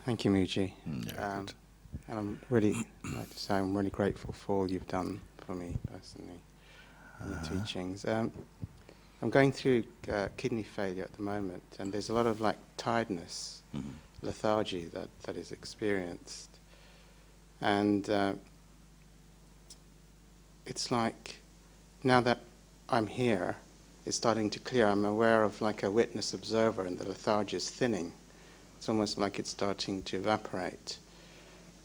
Thank you, Muji. Yeah, And I'm really, like to say, I'm really grateful for all you've done for me personally in the teachings. I'm going through kidney failure at the moment, and there's a lot of like tiredness, lethargy that is experienced. And it's like, now that I'm here, it's starting to clear. I'm aware of like a witness observer, and the lethargy is thinning. It's almost like it's starting to evaporate.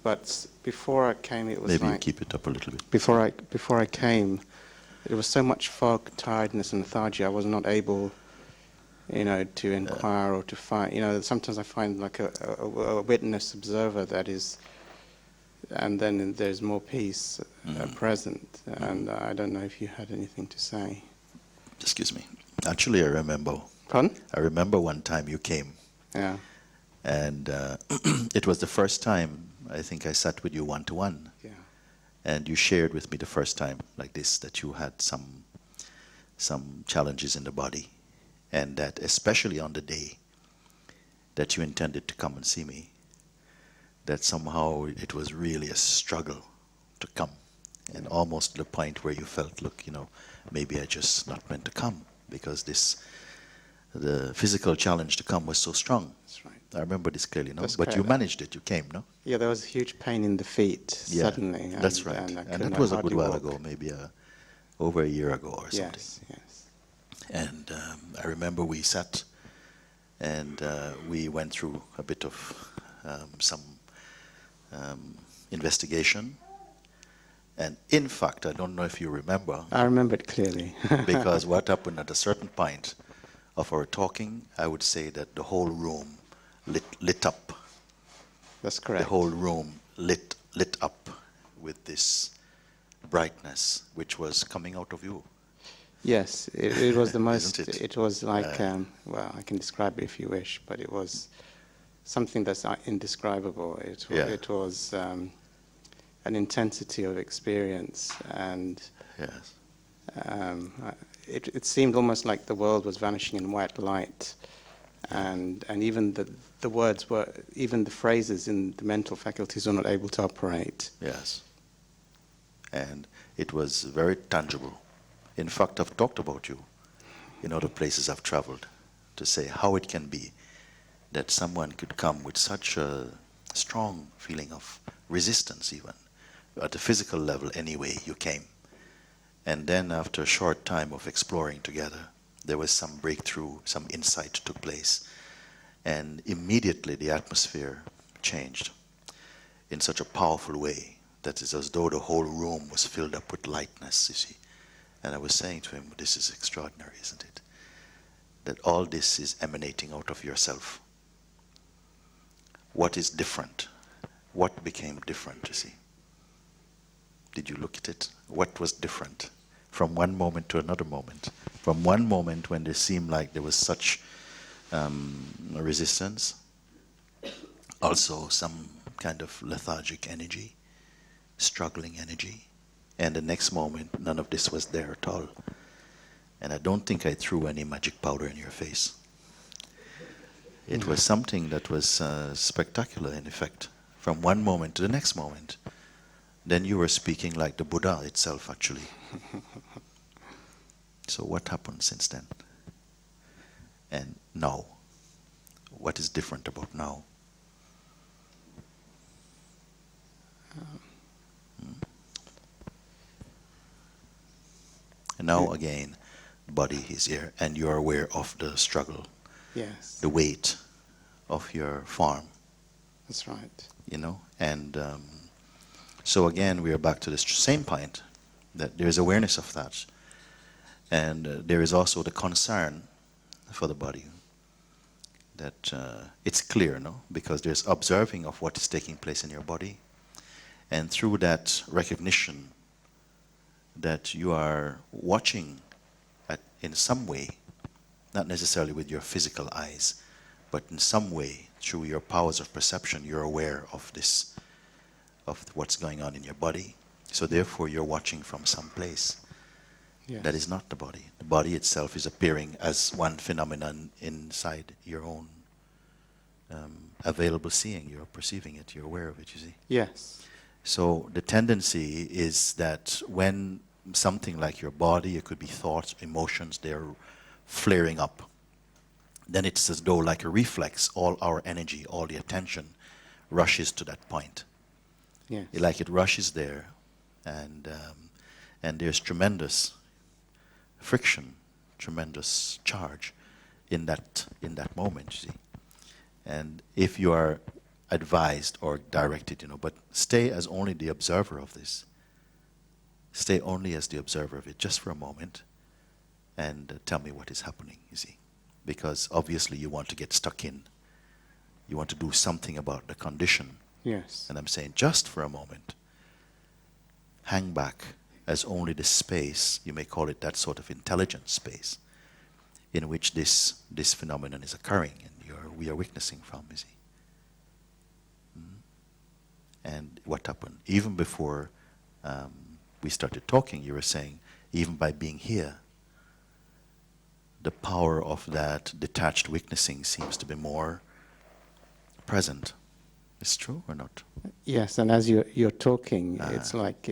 But before I came, it was maybe like... you keep it up a little bit. Before I came, there was so much fog, tiredness, and lethargy. I was not able, to inquire or to find. Sometimes I find like a witness observer that is, and then there's more peace present. And I don't know if you had anything to say. Excuse me. Actually, I remember. Pardon? I remember one time you came. Yeah. And it was the first time I think I sat with you one-to-one. Yeah. And you shared with me the first time like this, that you had some challenges in the body, and that especially on the day that you intended to come and see me, that somehow it was really a struggle to come, and almost to the point where you felt, look, maybe I just not meant to come, because the physical challenge to come was so strong. That's right. I remember this clearly, no? That's But correct. you managed it, you came, no? Yeah, there was a huge pain in the feet suddenly. That's right. And that was a good while ago, maybe over a year ago or something. Yes. And I remember we sat and we went through a bit of some investigation. And in fact, I don't know if you remember. I remember it clearly. Because what happened at a certain point of our talking, I would say that the whole room lit up. That's correct. The whole room lit up with this brightness which was coming out of you. Yes, it was the most, Isn't it? it was like, well, I can describe it if you wish, but it was something that's indescribable. It was an intensity of experience, and Yes. it seemed almost like the world was vanishing in white light, and even the words were, even the phrases in the mental faculties were not able to operate. Yes. And it was very tangible. In fact, I've talked about you in other places I've traveled to say how it can be that someone could come with such a strong feeling of resistance, even at the physical level anyway. You came, and then after a short time of exploring together, there was some breakthrough, some insight took place, and immediately the atmosphere changed in such a powerful way that it's as though the whole room was filled up with lightness, you see. And I was saying to him, this is extraordinary, isn't it? That all this is emanating out of yourself. What is different? What became different, you see? Did you look at it? What was different from one moment to another moment? From one moment when there seemed like there was such resistance, also some kind of lethargic energy, struggling energy, and the next moment none of this was there at all. And I don't think I threw any magic powder in your face. It was something that was spectacular in effect, from one moment to the next moment. Then you were speaking like the Buddha itself, actually. So what happened since then? And now? What is different about now? And now again, the body is here, and you are aware of the struggle. Yes. The weight of your farm. That's right. And so again, we are back to this same point, that there is awareness of that. And there is also the concern for the body, that it's clear, no? Because there's observing of what is taking place in your body. And through that recognition that you are watching in some way, not necessarily with your physical eyes, but in some way, through your powers of perception, you're aware of this, of what's going on in your body. So therefore, you're watching from some place. Yes. That is not the body. The body itself is appearing as one phenomenon inside your own available seeing. You're perceiving it, you're aware of it, you see. Yes. So the tendency is that when something like your body, it could be thoughts, emotions, they're flaring up, then it's as though like a reflex, all our energy, all the attention rushes to that point. Yes. Like it rushes there, and there's tremendous friction, tremendous charge in that moment, you see. And if you are advised or directed, but stay as only the observer of this. Stay only as the observer of it, just for a moment, and tell me what is happening, you see. Because obviously you want to get stuck in. You want to do something about the condition. Yes. And I'm saying, just for a moment, hang back as only the space, you may call it that sort of intelligent space, in which this phenomenon is occurring and we are witnessing from, you see. And what happened? Even before we started talking, you were saying, even by being here, the power of that detached witnessing seems to be more present. Is true or not? Yes, and as you're talking, it's like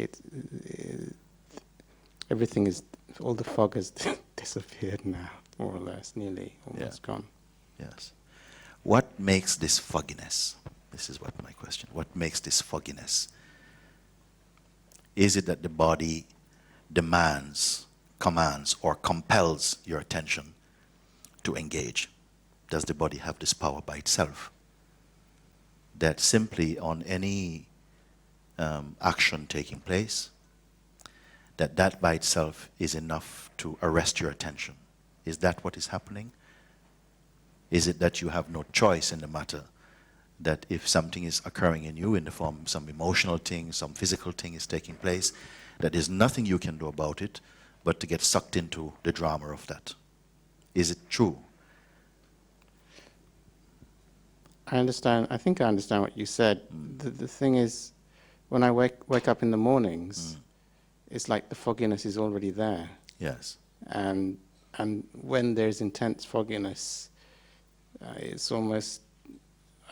everything is, all the fog has disappeared now, more or less, nearly, almost gone. Yes. What makes this fogginess? This is what my question. What makes this fogginess? Is it that the body demands, commands, or compels your attention to engage? Does the body have this power by itself? That simply on any action taking place, that by itself is enough to arrest your attention? Is that what is happening? Is it that you have no choice in the matter? That if something is occurring in you in the form of some emotional thing, some physical thing is taking place, that there's nothing you can do about it but to get sucked into the drama of that? Is it true? I understand. I think I understand what you said. The thing is, when I wake up in the mornings, it's like the fogginess is already there. Yes. And when there's intense fogginess, it's almost,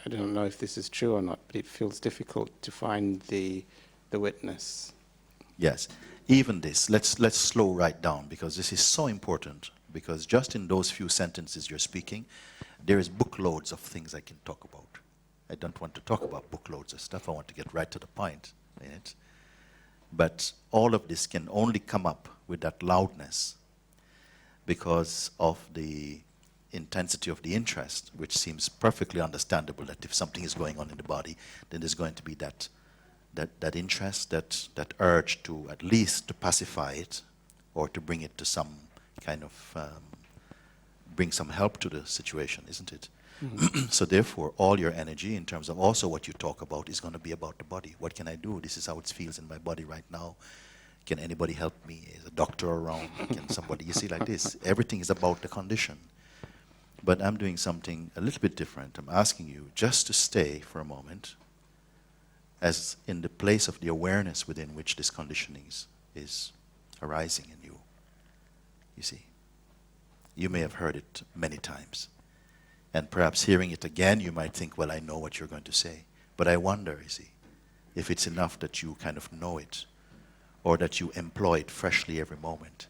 I don't know if this is true or not, but it feels difficult to find the witness. Yes. Even this, let's slow right down, because this is so important, because just in those few sentences you're speaking, there is bookloads of things I can talk about. I don't want to talk about bookloads of stuff. I want to get right to the point in it. But all of this can only come up with that loudness because of the intensity of the interest, which seems perfectly understandable, that if something is going on in the body, then there's going to be that interest, that urge to at least to pacify it or to bring it to some kind of bring some help to the situation, isn't it? Mm-hmm. So therefore, all your energy in terms of also what you talk about is going to be about the body. What can I do? This is how it feels in my body right now. Can anybody help me? Is a doctor around? Can somebody, you see, like this. Everything is about the condition. But I'm doing something a little bit different. I'm asking you just to stay for a moment as in the place of the awareness within which this conditioning is arising in you. You see. You may have heard it many times. And perhaps hearing it again, you might think, well, I know what you're going to say. But I wonder, you see, if it's enough that you kind of know it, or that you employ it freshly every moment,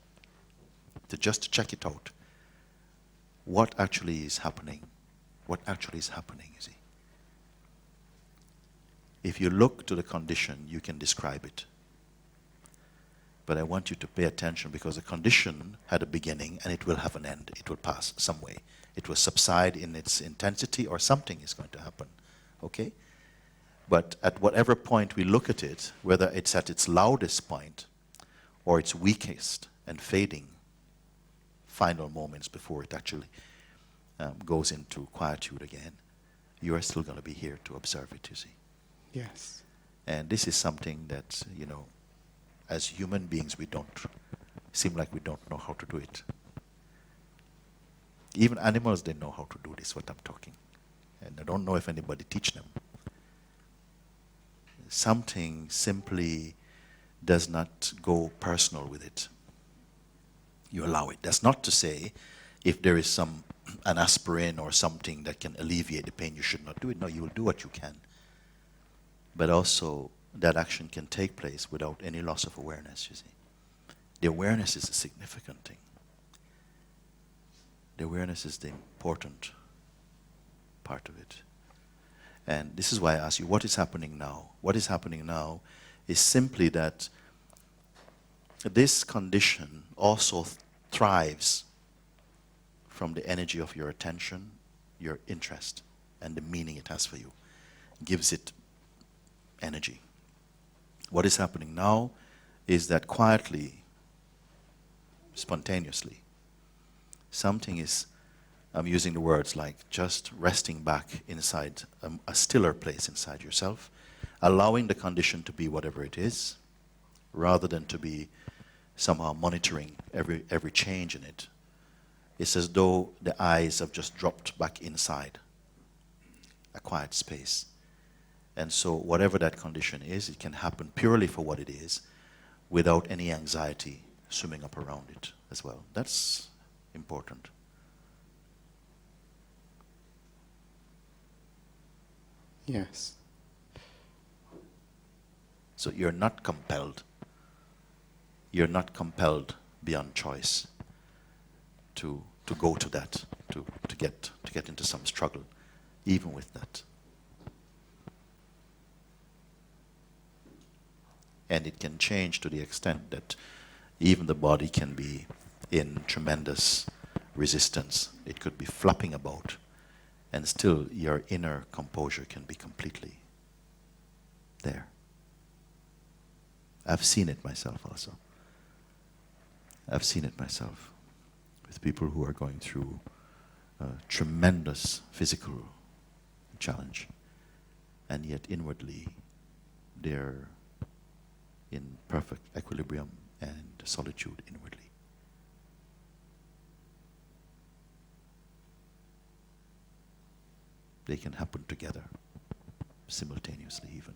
to just check it out. What actually is happening? What actually is happening, you see? If you look to the condition, you can describe it. But I want you to pay attention, because a condition had a beginning and it will have an end. It will pass some way. It will subside in its intensity, or something is going to happen. Okay? But at whatever point we look at it, whether it's at its loudest point or its weakest and fading final moments before it actually goes into quietude again, you are still going to be here to observe it, you see. Yes. And this is something that, as human beings, we don't seem like we don't know how to do it. Even animals, they know how to do this, what I'm talking. And I don't know if anybody teach them. Something simply does not go personal with it. You allow it. That's not to say if there is an aspirin or something that can alleviate the pain, you should not do it. No, you will do what you can. But also, that action can take place without any loss of awareness, you see. The awareness is a significant thing. The awareness is the important part of it. And this is why I ask you, what is happening now? What is happening now is simply that this condition also thrives from the energy of your attention, your interest, and the meaning it has for you. Gives it energy. What is happening now is that quietly, spontaneously, something is, I'm using the words like just resting back inside a stiller place inside yourself, allowing the condition to be whatever it is, rather than to be somehow monitoring every change in it. It's as though the eyes have just dropped back inside a quiet space. And so whatever that condition is, it can happen purely for what it is, without any anxiety swimming up around it as well. That's important. Yes. So you're not compelled. You're not compelled beyond choice to go to that, to get into some struggle, even with that. And it can change to the extent that even the body can be in tremendous resistance. It could be flapping about, and still your inner composure can be completely there. I've seen it myself also. I've seen it myself with people who are going through a tremendous physical challenge, and yet inwardly they're in perfect equilibrium and solitude inwardly. They can happen together, simultaneously even.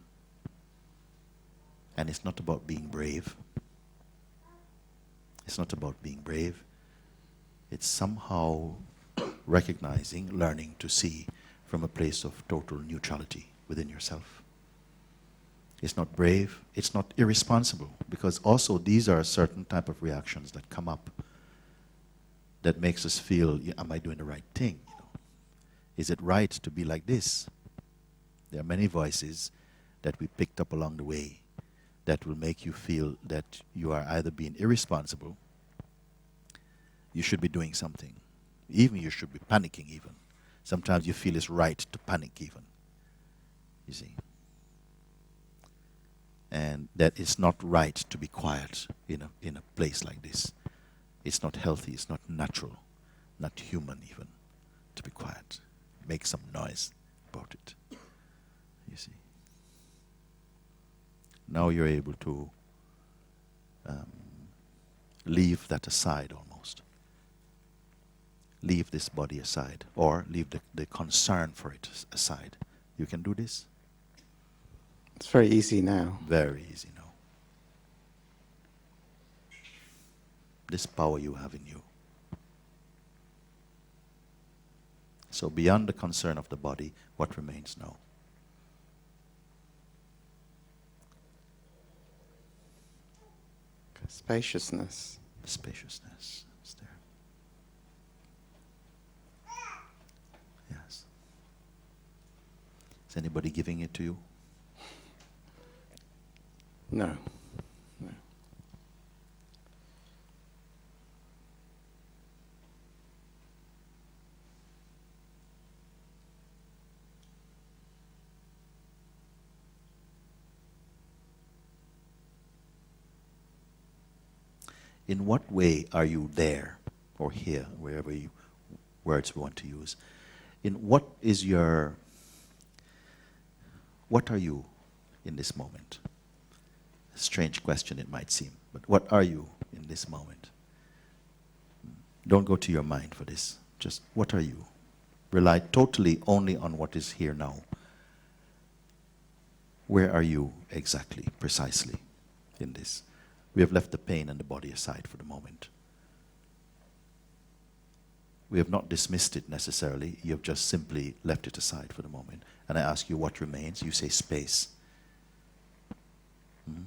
And it's not about being brave. It's not about being brave. It's somehow recognizing, learning to see from a place of total neutrality within yourself. It's not brave, it's not irresponsible, because also these are a certain type of reactions that come up that makes us feel, am I doing the right thing? You know? Is it right to be like this? There are many voices that we picked up along the way that will make you feel that you are either being irresponsible, you should be doing something, even you should be panicking even. Sometimes you feel it's right to panic even, you see. And that it's not right to be quiet in a place like this. It's not healthy, it's not natural, not human even, to be quiet. Make some noise about it, you see. Now you're able to leave that aside almost. Leave this body aside, or leave the concern for it aside. You can do this? It's very easy now. Very easy now. This power you have in you. So beyond the concern of the body, what remains now? Spaciousness. Spaciousness is there. Yes. Is anybody giving it to you? No. No. In what way are you there, or here, wherever words we want to use? In what is your, what are you in this moment? A strange question it might seem, but what are you in this moment? Don't go to your mind for this. Just what are you? Rely totally only on what is here now. Where are you exactly, precisely in this? We have left the pain and the body aside for the moment. we have not dismissed it necessarily. You have just simply left it aside for the moment. And I ask you what remains. You say space. Mhm.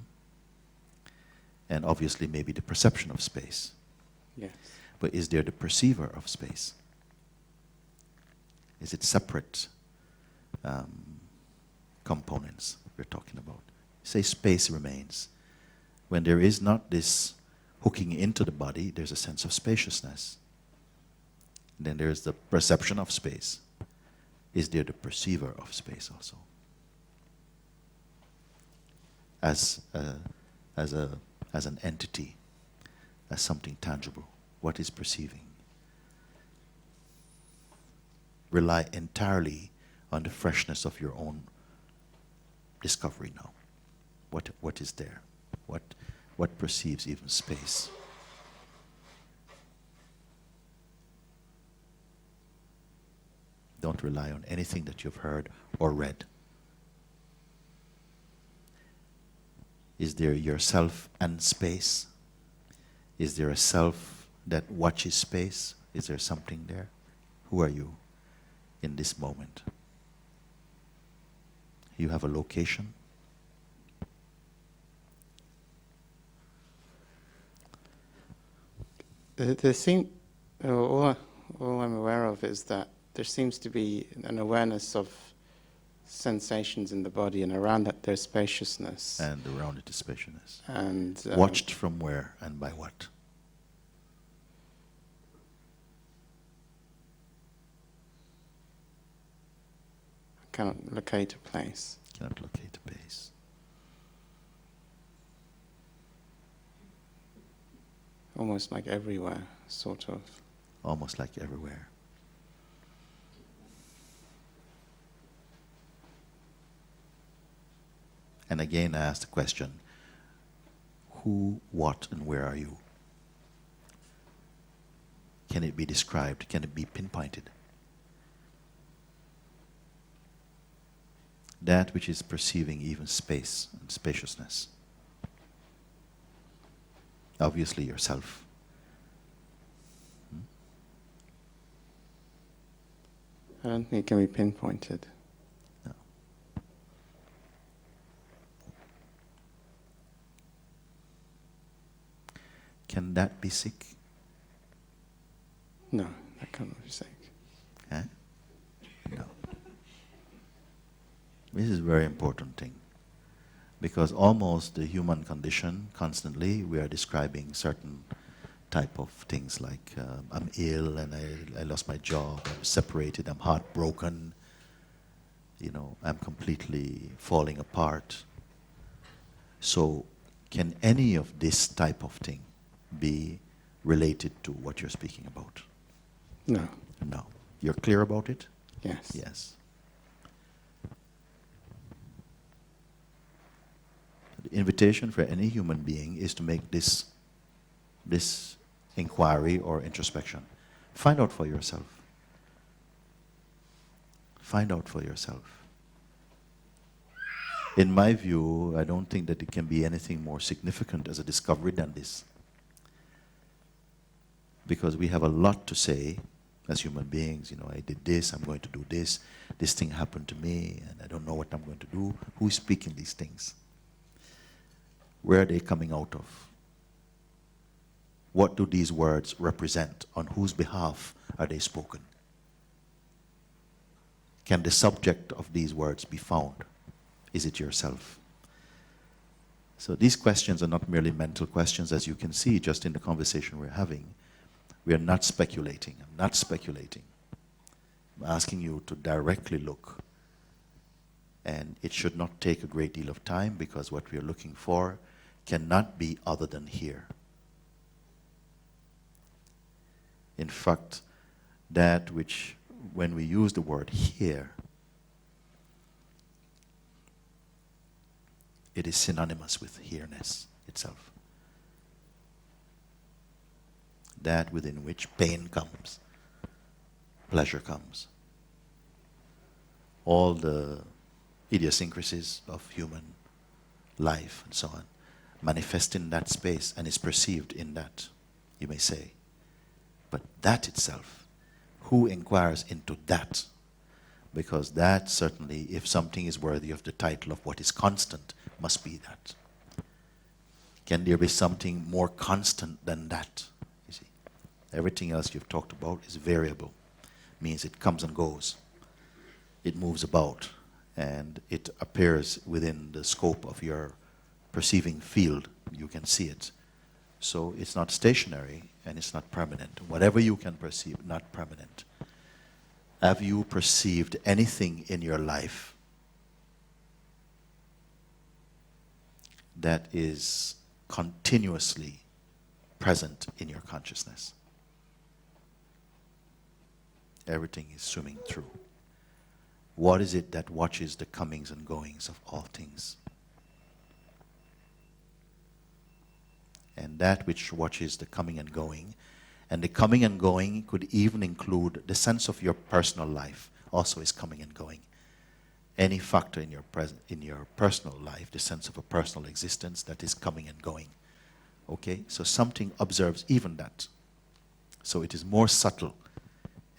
And obviously maybe the perception of space. Yes. But is there the perceiver of space? Is it separate components we're talking about? Say space remains. When there is not this hooking into the body, there's a sense of spaciousness. Then there's the perception of space. Is there the perceiver of space also? As an entity, as something tangible. What is perceiving? Rely entirely on the freshness of your own discovery now. What is there? What perceives even space? Don't rely on anything that you've heard or read. Is there yourself and space? Is there a self that watches space? Is there something there? Who are you in this moment? You have a location. All I'm aware of is that there seems to be an awareness of sensations in the body, and around that there's spaciousness. And around it is spaciousness. And watched from where and by what? I cannot locate a place. Cannot locate a place. Almost like everywhere, sort of. Almost like everywhere. And again I ask the question, who, what, and where are you? Can it be described? Can it be pinpointed? That which is perceiving even space and spaciousness. Obviously yourself. I don't think it can be pinpointed. No. Can that be sick? No, that cannot be sick. Eh? No. This is a very important thing. Because almost the human condition, constantly, we are describing certain type of things like I'm ill and I lost my job, I'm separated, I'm heartbroken, you know, I'm completely falling apart. So can any of this type of thing be related to what you're speaking about? No. No. You're clear about it? Yes. Yes. The invitation for any human being is to make this inquiry or introspection. Find out for yourself. Find out for yourself. In my view, I don't think that it can be anything more significant as a discovery than this. Because we have a lot to say as human beings. You know, I did this, I'm going to do this thing happened to me, and I don't know what I'm going to do. Who is speaking these things? Where are they coming out of? What do these words represent? On whose behalf are they spoken? Can the subject of these words be found? Is it yourself? So these questions are not merely mental questions, as you can see just in the conversation we're having. We are not speculating. I'm not speculating. I'm asking you to directly look. And it should not take a great deal of time, because what we are looking for cannot be other than here. In fact, that which, when we use the word here, it is synonymous with here-ness itself. That within which pain comes, pleasure comes. All the idiosyncrasies of human life and so on manifest in that space and is perceived in that, you may say. But that itself who inquires into that? Because that certainly, if something is worthy of the title of what is constant, must be that. Can there be something more constant than that? You see, everything else you've talked about is variable. Means it comes and goes. It moves about, and it appears within the scope of your perceiving field. You can see it. So it's not stationary, and it's not permanent. Whatever you can perceive, not permanent. Have you perceived anything in your life that is continuously present in your consciousness? Everything is swimming through. What is it that watches the comings and goings of all things? And that which watches the coming and going, and the coming and going could even include the sense of your personal life, also is coming and going. Any factor in your personal life, the sense of a personal existence, that is coming and going. Okay, so something observes even that. So it is more subtle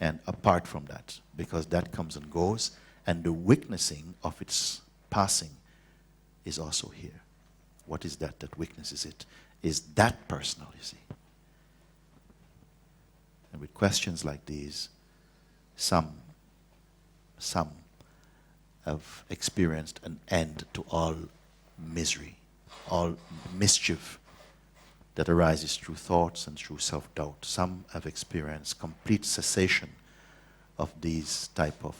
and apart from that, because that comes and goes, and the witnessing of its passing is also here. What is that that witnesses it? Is that personal, you see? And with questions like these, some have experienced an end to all misery, all mischief that arises through thoughts and through self-doubt. Some have experienced complete cessation of these type of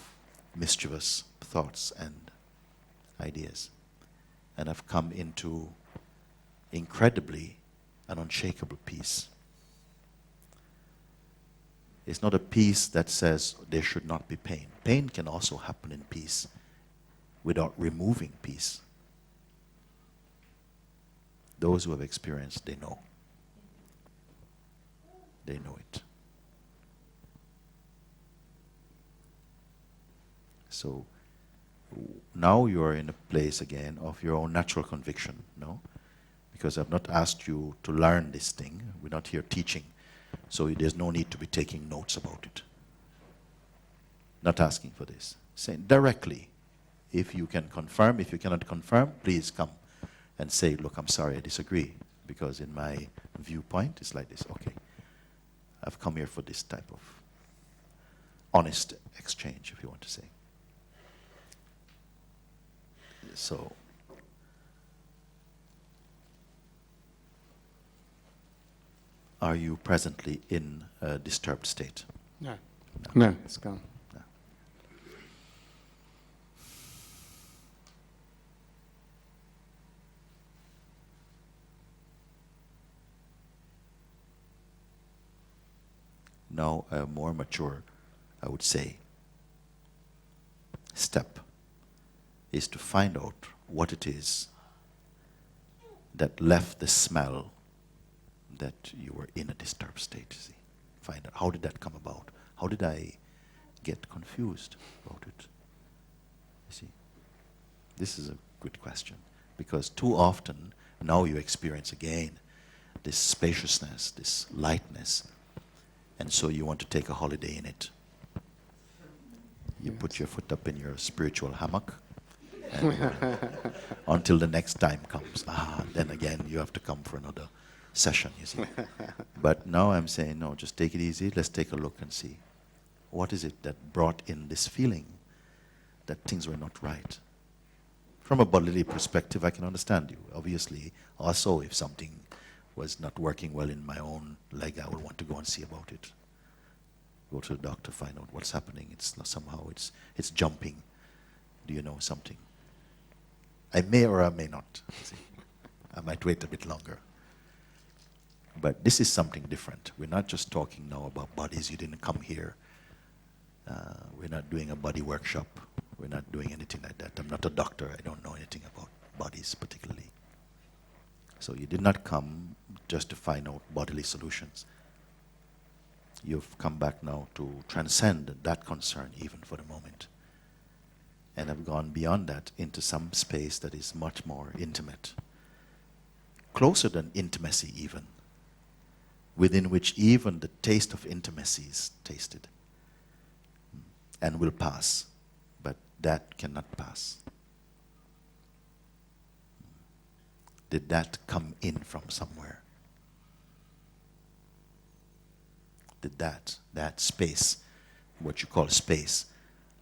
mischievous thoughts and ideas, and have come into incredibly an unshakable peace. It's not a peace that says there should not be pain. Pain can also happen in peace without removing peace. Those who have experienced, they know. They know it. So now you are in a place again of your own natural conviction, no? Because I've not asked you to learn this thing. We're not here teaching. So there's no need to be taking notes about it. Not asking for this. Saying directly, if you can confirm, if you cannot confirm, please come and say, look, I'm sorry, I disagree. Because in my viewpoint, it's like this. Okay, I've come here for this type of honest exchange, if you want to say. So, are you presently in a disturbed state? No. No, it's gone. No. Now, a more mature, I would say, step is to find out what it is that left the smell that you were in a disturbed state. See? Find out, how did that come about? How did I get confused about it? You see? This is a good question, because too often now you experience again this spaciousness, this lightness, and so you want to take a holiday in it. You put your foot up in your spiritual hammock, and until the next time comes. Then again you have to come for another session, you see. But now I'm saying, no, just take it easy. Let's take a look and see. What is it that brought in this feeling that things were not right? From a bodily perspective, I can understand you. Obviously, also if something was not working well in my own leg, I will want to go and see about it. Go to the doctor, find out what's happening. It's not, somehow it's jumping. Do you know something? I may or I may not. See? I might wait a bit longer. But this is something different. We're not just talking now about bodies. You didn't come here. We're not doing a body workshop. We're not doing anything like that. I'm not a doctor. I don't know anything about bodies particularly. So you did not come just to find out bodily solutions. You've come back now to transcend that concern even for the moment. And have gone beyond that into some space that is much more intimate. Closer than intimacy even. Within which even the taste of intimacy is tasted. and will pass, but that cannot pass. Did that come in from somewhere? Did that space, what you call space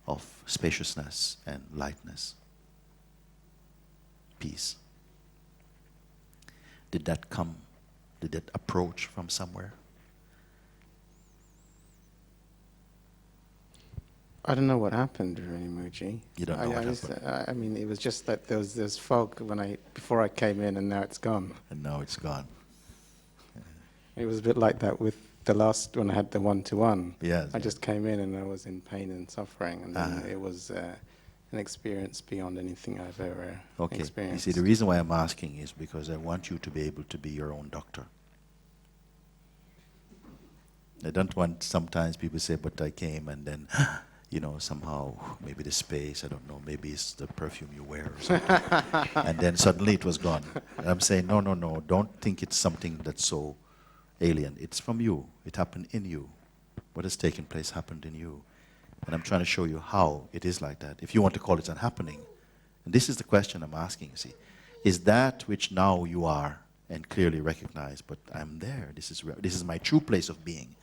of spaciousness and lightness, peace, did that come, did it approach from somewhere? I don't know what happened really, Muji. You don't know what happened? I mean, it was just that there was fog before I came in, and now it's gone. And now it's gone. It was a bit like that with the last when I had the one-to-one. Yes. I just came in and I was in pain and suffering, and then it was an experience beyond anything I've ever experienced. You see, the reason why I'm asking is because I want you to be able to be your own doctor. I don't want, sometimes people say, but I came and then, you know, somehow, maybe the space, I don't know, maybe it's the perfume you wear or something. And then suddenly it was gone. And I'm saying, no, don't think it's something that's so alien. It's from you. It happened in you. What has taken place happened in you. And I'm trying to show you how it is like that. If you want to call it an happening, and this is the question I'm asking, you see, is that which now you are and clearly recognize, but I'm there, this is my true place of being.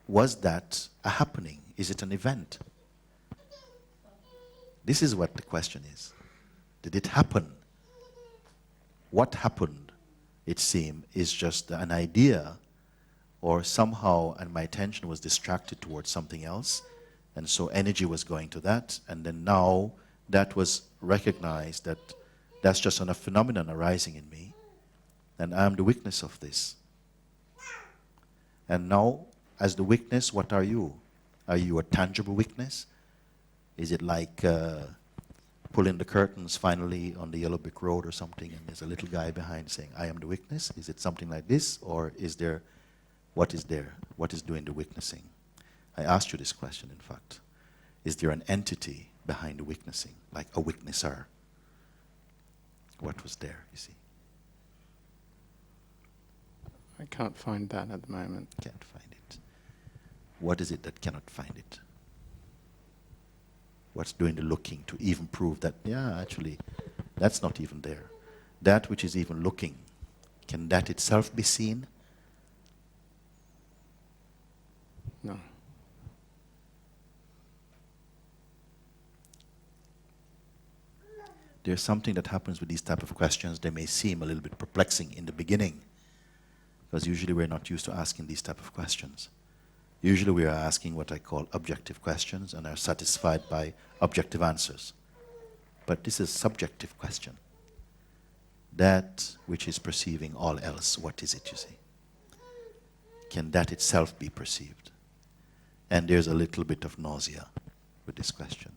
Was that a happening? Is it an event? This is what the question is. Did it happen? What happened, it seemed, is just an idea, or somehow, and my attention was distracted towards something else, and so energy was going to that, and then now that was recognized that that's just a phenomenon arising in me, and I am the witness of this. And now, as the witness, what are you? Are you a tangible witness? Is it like pulling the curtains finally on the yellow brick road or something, and there's a little guy behind saying, I am the witness? Is it something like this, or is there? What is there? What is doing the witnessing? I asked you this question, in fact. Is there an entity behind the witnessing, like a witnesser? What was there, you see? I can't find that at the moment. Can't find it. What is it that cannot find it? What's doing the looking to even prove that, yeah, actually, that's not even there. That which is even looking, can that itself be seen? No. There's something that happens with these type of questions. They may seem a little bit perplexing in the beginning, because usually we're not used to asking these type of questions. Usually we are asking what I call objective questions and are satisfied by objective answers. But this is a subjective question. That which is perceiving all else, what is it, you see? Can that itself be perceived? And there's a little bit of nausea with this question.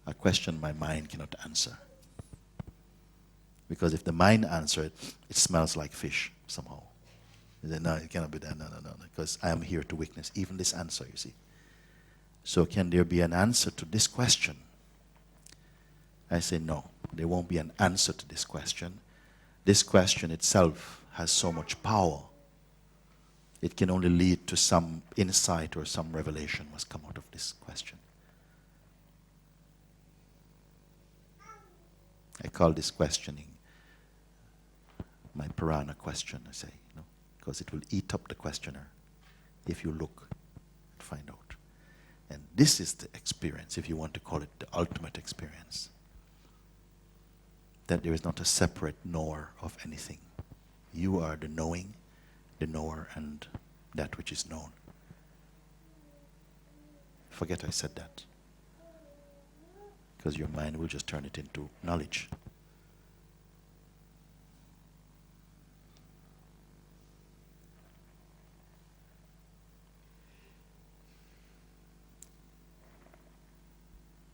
A question my mind cannot answer. Because if the mind answers it, it smells like fish somehow. Then, no, it cannot be that. No, because I am here to witness even this answer, you see. So can there be an answer to this question? I say no, there won't be an answer to this question. This question itself has so much power. It can only lead to some insight or some revelation must come out of this question. I call this questioning my piranha question, I say, because it will eat up the questioner if you look and find out. And this is the experience, if you want to call it the ultimate experience, that there is not a separate knower of anything. You are the knowing, the knower, and that which is known. Forget I said that, because your mind will just turn it into knowledge.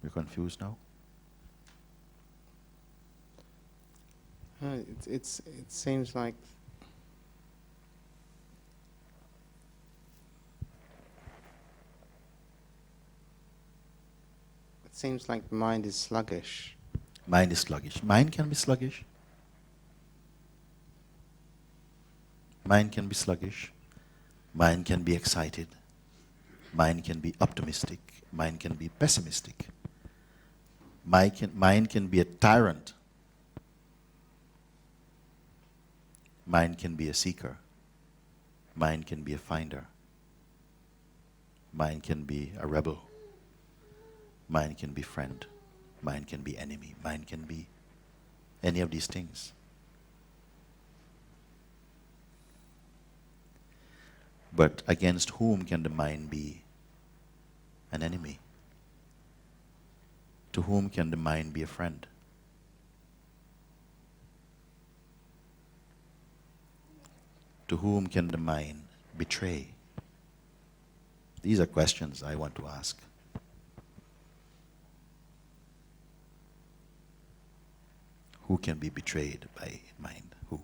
You're confused now? It seems like the mind is sluggish. Mind is sluggish. Mind can be sluggish. Mind can be sluggish. Mind can be excited. Mind can be optimistic. Mind can be pessimistic. Mind can be a tyrant. Mind can be a seeker. Mind can be a finder. Mind can be a rebel. Mind can be friend. Mind can be enemy. Mind can be any of these things. But against whom can the mind be an enemy? To whom can the mind be a friend? To whom can the mind betray? These are questions I want to ask. Who can be betrayed by mind? Who?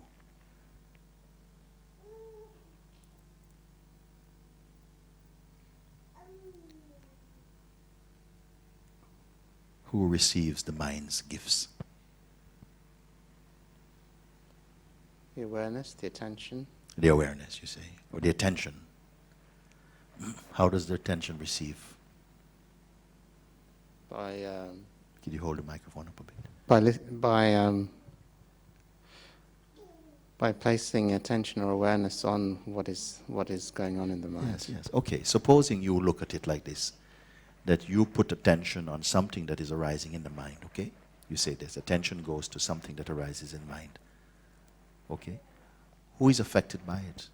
Who receives the mind's gifts? The awareness, the attention. The awareness, you say, or the attention. How does the attention receive? By Could you hold the microphone up a bit? by placing attention or awareness on what is going on in the mind. Yes, yes. Okay, supposing you look at it like this, that you put attention on something that is arising in the mind, okay? You say this, attention goes to something that arises in mind. Okay? Who is affected by it?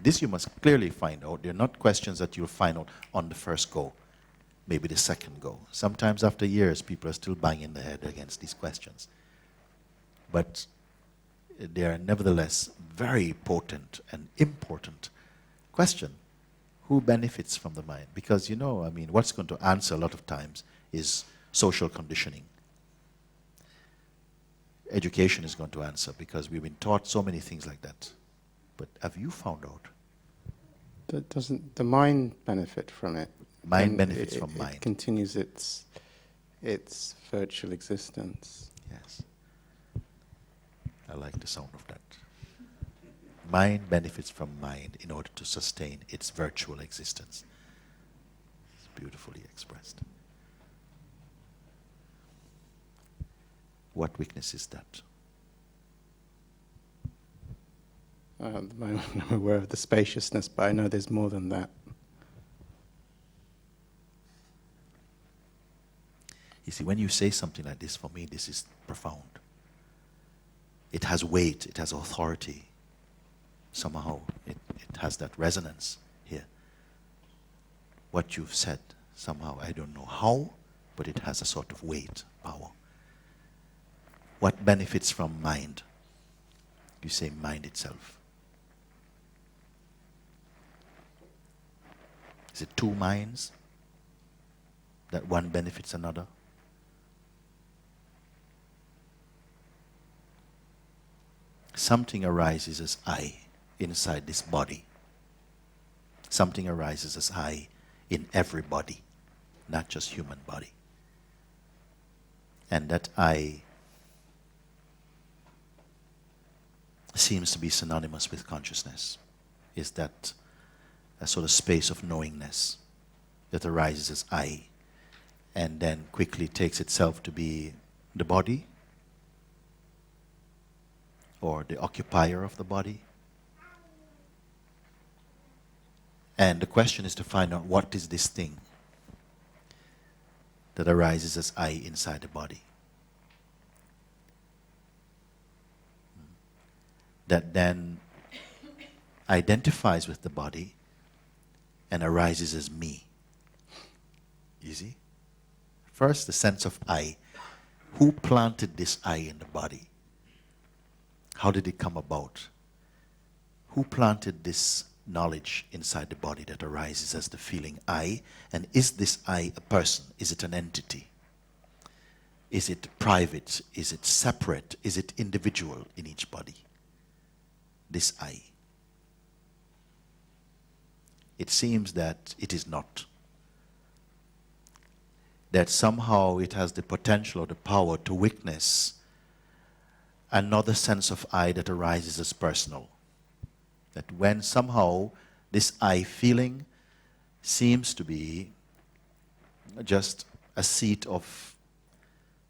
This you must clearly find out. They're not questions that you'll find out on the first go, maybe the second go. Sometimes after years, people are still banging their head against these questions. But they are nevertheless very potent and important question. Who benefits from the mind? Because, you know, I mean, what's going to answer a lot of times is social conditioning. Education is going to answer because we've been taught so many things like that. But have you found out? Doesn't the mind benefit from it? Mind benefits from mind. It continues its virtual existence. Yes. I like the sound of that. Mind benefits from mind in order to sustain its virtual existence. It's beautifully expressed. What weakness is that? At the moment I'm aware of the spaciousness, but I know there's more than that. You see, when you say something like this, for me, this is profound. It has weight, it has authority. Somehow, it has that resonance here. What you've said, somehow, I don't know how, but it has a sort of weight, power. What benefits from mind? You say mind itself. Is it two minds? That one benefits another? Something arises as I inside this body. Something arises as I in every body, not just human body. And that I seems to be synonymous with consciousness. Is that a sort of space of knowingness that arises as I and then quickly takes itself to be the body or the occupier of the body. And the question is to find out what is this thing that arises as I inside the body. That then identifies with the body and arises as me. You see? First, the sense of I. Who planted this I in the body? How did it come about? Who planted this knowledge inside the body that arises as the feeling I? And is this I a person? Is it an entity? Is it private? Is it separate? Is it individual in each body? This I. It seems that it is not. That somehow it has the potential or the power to witness another sense of I that arises as personal. That when somehow this I feeling seems to be just a seat of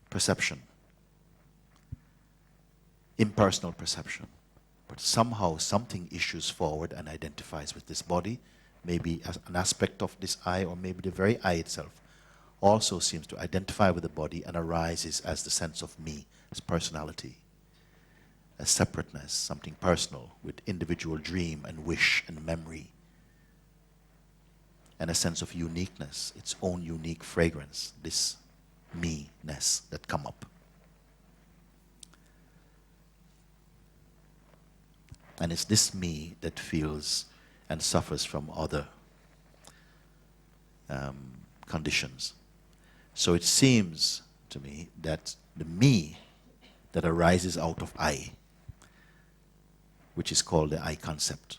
perception, impersonal perception. But somehow something issues forward and identifies with this body, maybe as an aspect of this I, or maybe the very I itself also seems to identify with the body and arises as the sense of me, as personality, as separateness, something personal with individual dream and wish and memory, and a sense of uniqueness, its own unique fragrance, this me-ness that come up. And it's this me that feels and suffers from other conditions. So it seems to me that the me that arises out of I, which is called the I concept,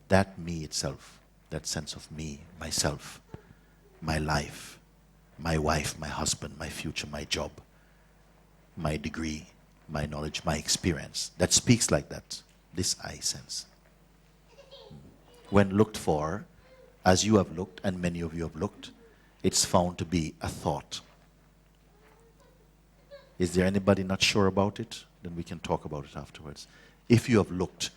that me itself, that sense of me, myself, my life, my wife, my husband, my future, my job, my degree, my knowledge, my experience, that speaks like that, this I sense. When looked for, as you have looked, and many of you have looked, it's found to be a thought. Is there anybody not sure about it? Then we can talk about it afterwards. If you have looked,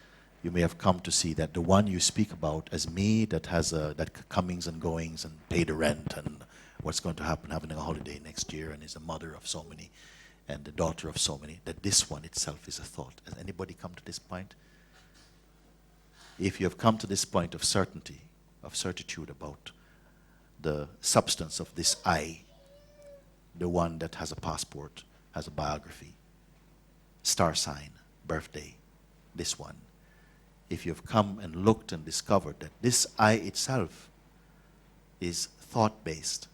you may have come to see that the one you speak about as me, that has that comings and goings and pay the rent and what's going to happen, having a holiday next year, and is a mother of so many and the daughter of so many, that this one itself is a thought. Has anybody come to this point? If you have come to this point of certainty, of certitude about the substance of this I, the one that has a passport, has a biography, star sign, birthday, this one, if you've come and looked and discovered that this I itself is thought-based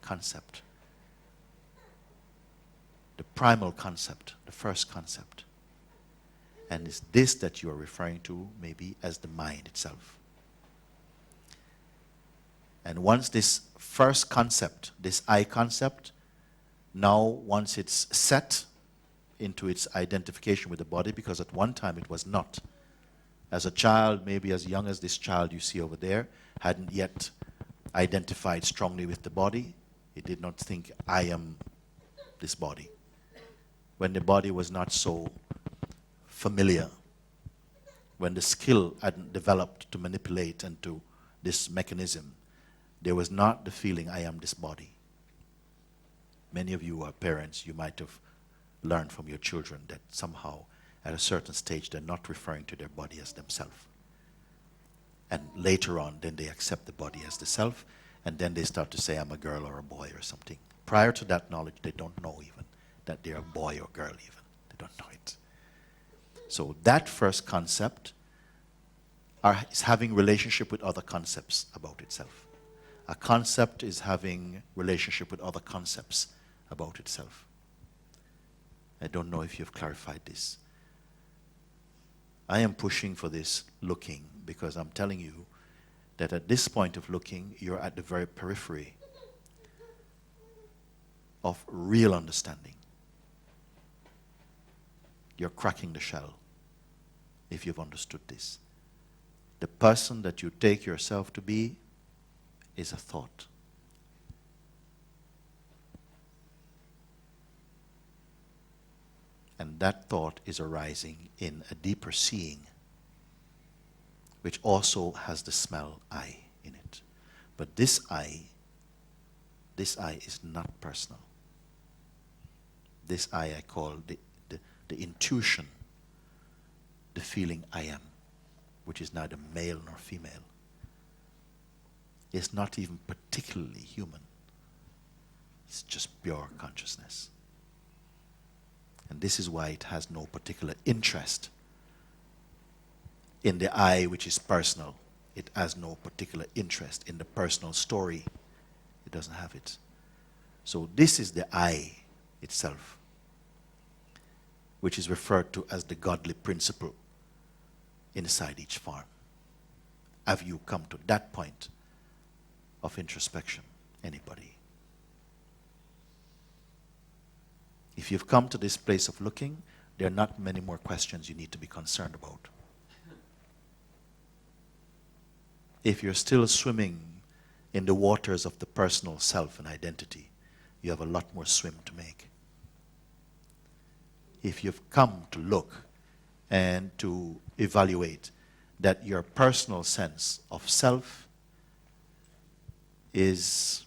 concept, the primal concept, the first concept, and it's this that you are referring to maybe as the mind itself. And once this first concept, this I concept, now once it's set into its identification with the body, because at one time it was not. As a child, maybe as young as this child you see over there, hadn't yet identified strongly with the body. It did not think, I am this body. When the body was not so familiar, when the skill hadn't developed to manipulate and to this mechanism, there was not the feeling, I am this body. Many of you are parents, you might have learned from your children that somehow at a certain stage they're not referring to their body as themselves. And later on, then they accept the body as the self, and then they start to say, I'm a girl or a boy or something. Prior to that knowledge, they don't know even that they're a boy or girl even. They don't know it. So that first concept is having relationship with other concepts about itself. A concept is having relationship with other concepts about itself. I don't know if you've clarified this. I am pushing for this looking because I'm telling you that at this point of looking, you're at the very periphery of real understanding. You're cracking the shell if you've understood this. The person that you take yourself to be is a thought. And that thought is arising in a deeper seeing, which also has the smell I in it. But this I is not personal. This I call the intuition, the feeling I am, which is neither male nor female. It's not even particularly human. It's just pure consciousness. And this is why it has no particular interest in the I, which is personal. It has no particular interest in the personal story. It doesn't have it. So this is the I itself, which is referred to as the godly principle inside each form. Have you come to that point of introspection? Anybody? If you've come to this place of looking, there are not many more questions you need to be concerned about. If you're still swimming in the waters of the personal self and identity, you have a lot more swim to make. If you've come to look and to evaluate that your personal sense of self is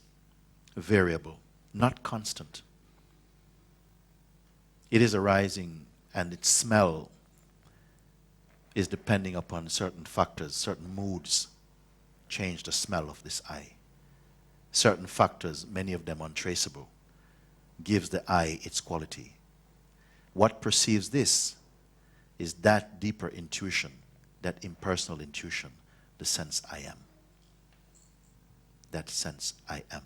variable, not constant. It is arising, and its smell is depending upon certain factors, certain moods change the smell of this I. Certain factors, many of them untraceable, gives the I its quality. What perceives this is that deeper intuition, that impersonal intuition, the sense I am. That sense I am.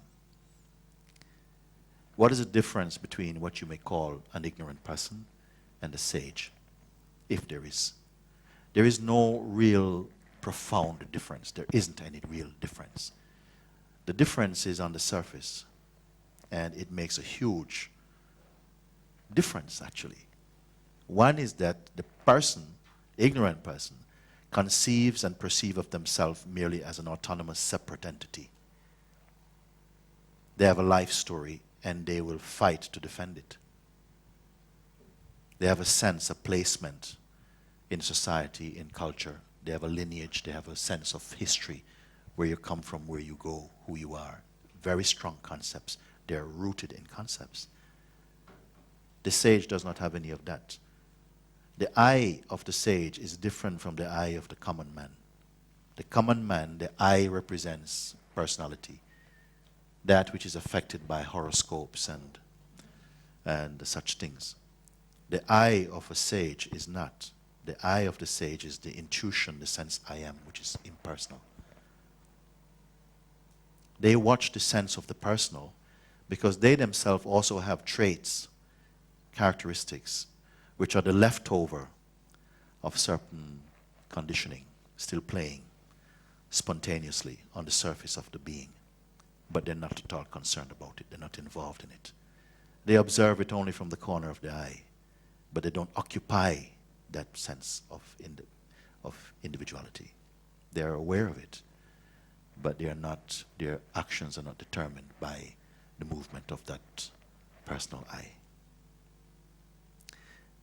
What is the difference between what you may call an ignorant person and a sage, if there is? There is no real profound difference. There isn't any real difference. The difference is on the surface, and it makes a huge difference, actually. One is that the person, ignorant person, conceives and perceives of themselves merely as an autonomous, separate entity. They have a life story, and they will fight to defend it. They have a sense, a placement in society, in culture. They have a lineage, they have a sense of history, where you come from, where you go, who you are. Very strong concepts. They're rooted in concepts. The sage does not have any of that. The I of the sage is different from the I of the common man. The common man, the I represents personality, that which is affected by horoscopes and such things. The I of a sage is not. The I of the sage is the intuition, the sense I am, which is impersonal. They watch the sense of the personal because they themselves also have traits, characteristics, which are the leftover of certain conditioning, still playing spontaneously on the surface of the being. But they're not at all concerned about it. They're not involved in it. They observe it only from the corner of the eye, but they don't occupy that sense of individuality. They're aware of it, but they are not, their actions are not determined by the movement of that personal I.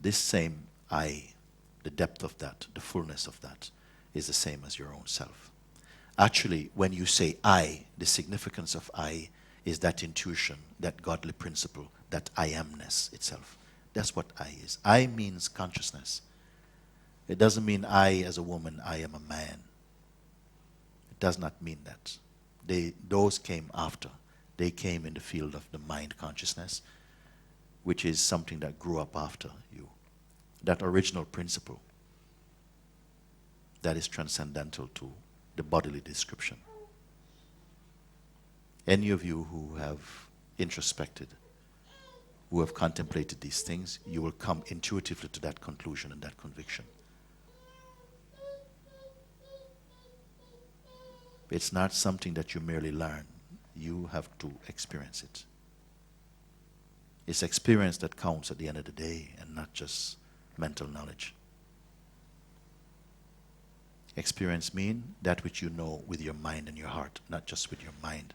This same I, the depth of that, the fullness of that, is the same as your own self. Actually, when you say I, the significance of I is that intuition, that godly principle, that I amness itself. That's what I is. I means consciousness. It doesn't mean I as a woman, I am a man. It does not mean that. Those came after. They came in the field of the mind consciousness, which is something that grew up after you. That original principle that is transcendental to the bodily description. Any of you who have introspected, who have contemplated these things, you will come intuitively to that conclusion and that conviction. It's not something that you merely learn. You have to experience it. It's experience that counts at the end of the day, and not just mental knowledge. Experience means that which you know with your mind and your heart, not just with your mind.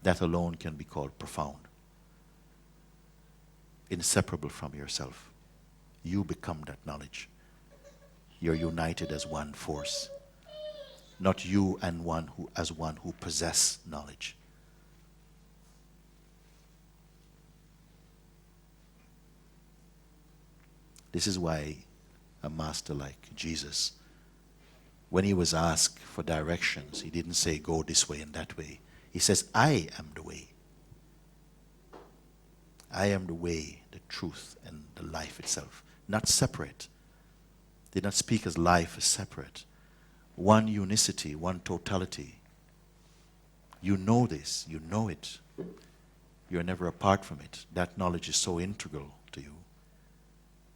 That alone can be called profound. Inseparable from yourself. You become that knowledge. You're united as one force. Not you and one who as one who possess knowledge. This is why a master like Jesus, when he was asked for directions, he didn't say go this way and that way. He says, I am the way. I am the way, the truth, and the life itself. Not separate. Did not speak as life as separate. One unicity, one totality. You know this, you know it. You're never apart from it. That knowledge is so integral to you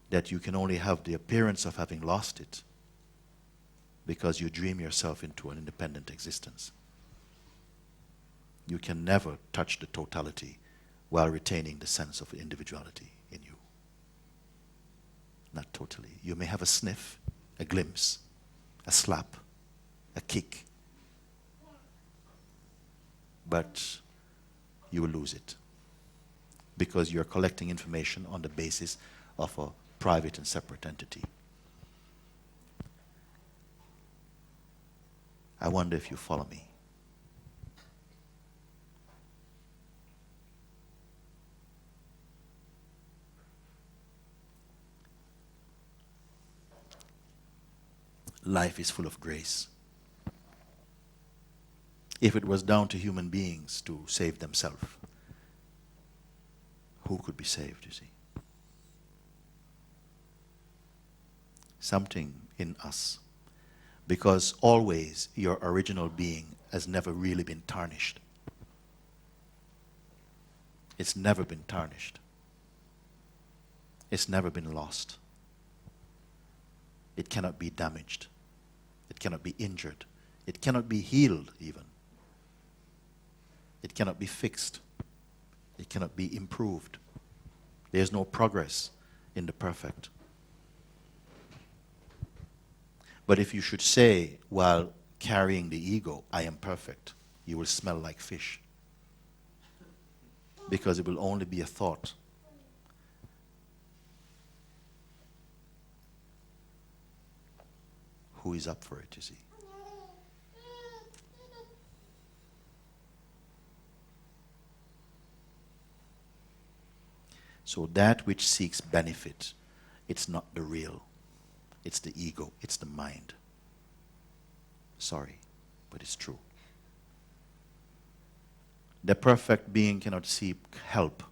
that you can only have the appearance of having lost it because you dream yourself into an independent existence. You can never touch the totality while retaining the sense of individuality in you. Not totally. You may have a sniff, a glimpse, a slap, a kick, but you will lose it because you're collecting information on the basis of a private and separate entity. I wonder if you follow me. Life is full of grace. If it was down to human beings to save themselves, who could be saved, you see? Something in us. Because always your original being has never really been tarnished. It's never been tarnished. It's never been lost. It cannot be damaged. It cannot be injured. It cannot be healed even. It cannot be fixed. It cannot be improved. There's no progress in the perfect. But if you should say, while carrying the ego, I am perfect, you will smell like fish. Because it will only be a thought. Who is up for it, you see? So that which seeks benefit, it's not the real. It's the ego, it's the mind. Sorry, but it's true. The perfect being cannot seek help.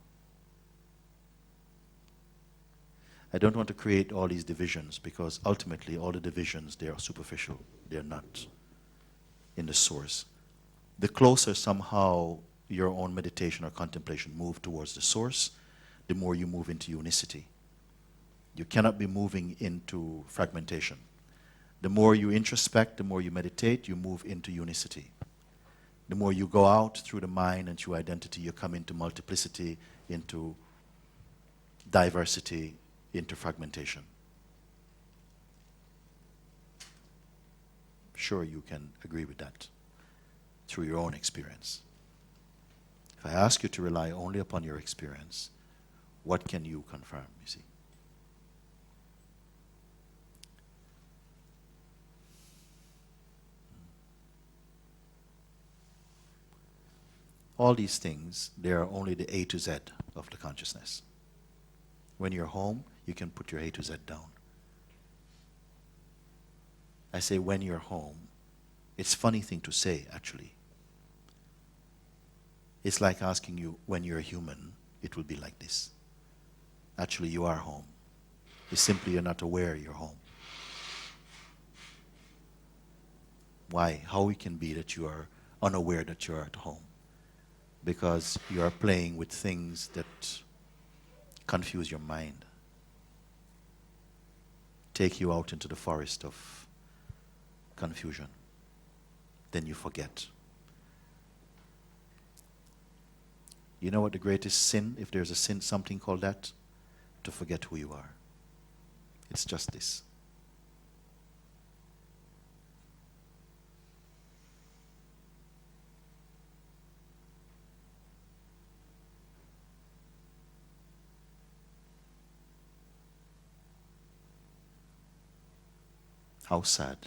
I don't want to create all these divisions because ultimately all the divisions, they are superficial. They're not in the source. The closer somehow your own meditation or contemplation move towards the source, the more you move into unicity. You cannot be moving into fragmentation. The more you introspect, the more you meditate, you move into unicity. The more you go out through the mind and through identity, you come into multiplicity, into diversity, into fragmentation. Sure, you can agree with that through your own experience. If I ask you to rely only upon your experience, what can you confirm, you see? All these things, they are only the A to Z of the consciousness. When you're home, you can put your A to Z down. I say when you're home. It's a funny thing to say, actually. It's like asking you, when you're human, it will be like this. Actually, you are home. It's simply you're not aware you're home. Why? How it can be that you are unaware that you are at home? Because you are playing with things that confuse your mind. Take you out into the forest of confusion. Then you forget. You know what the greatest sin, if there's a sin, something called that? To forget who you are. It's just this. How sad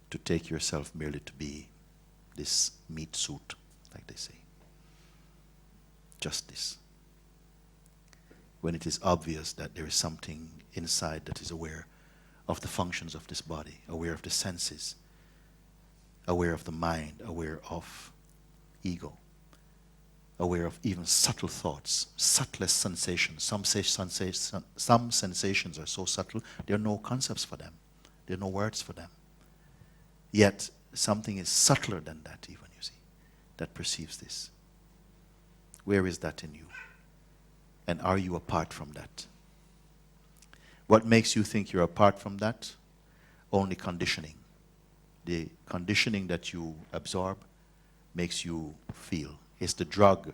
to take yourself merely to be this meat suit, like they say. Just this. When it is obvious that there is something inside that is aware of the functions of this body, aware of the senses, aware of the mind, aware of ego, aware of even subtle thoughts, subtlest sensations. Some sensations are so subtle, there are no concepts for them. There are no words for them. Yet, something is subtler than that even, you see, that perceives this. Where is that in you? And are you apart from that? What makes you think you're apart from that? Only conditioning. The conditioning that you absorb makes you feel. It's the drug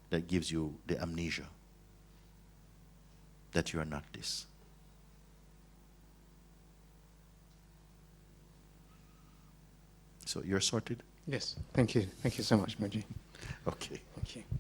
that gives you the amnesia that you are not this. So you're sorted? Yes. Thank you. Thank you so much, Muji. Okay. Thank you.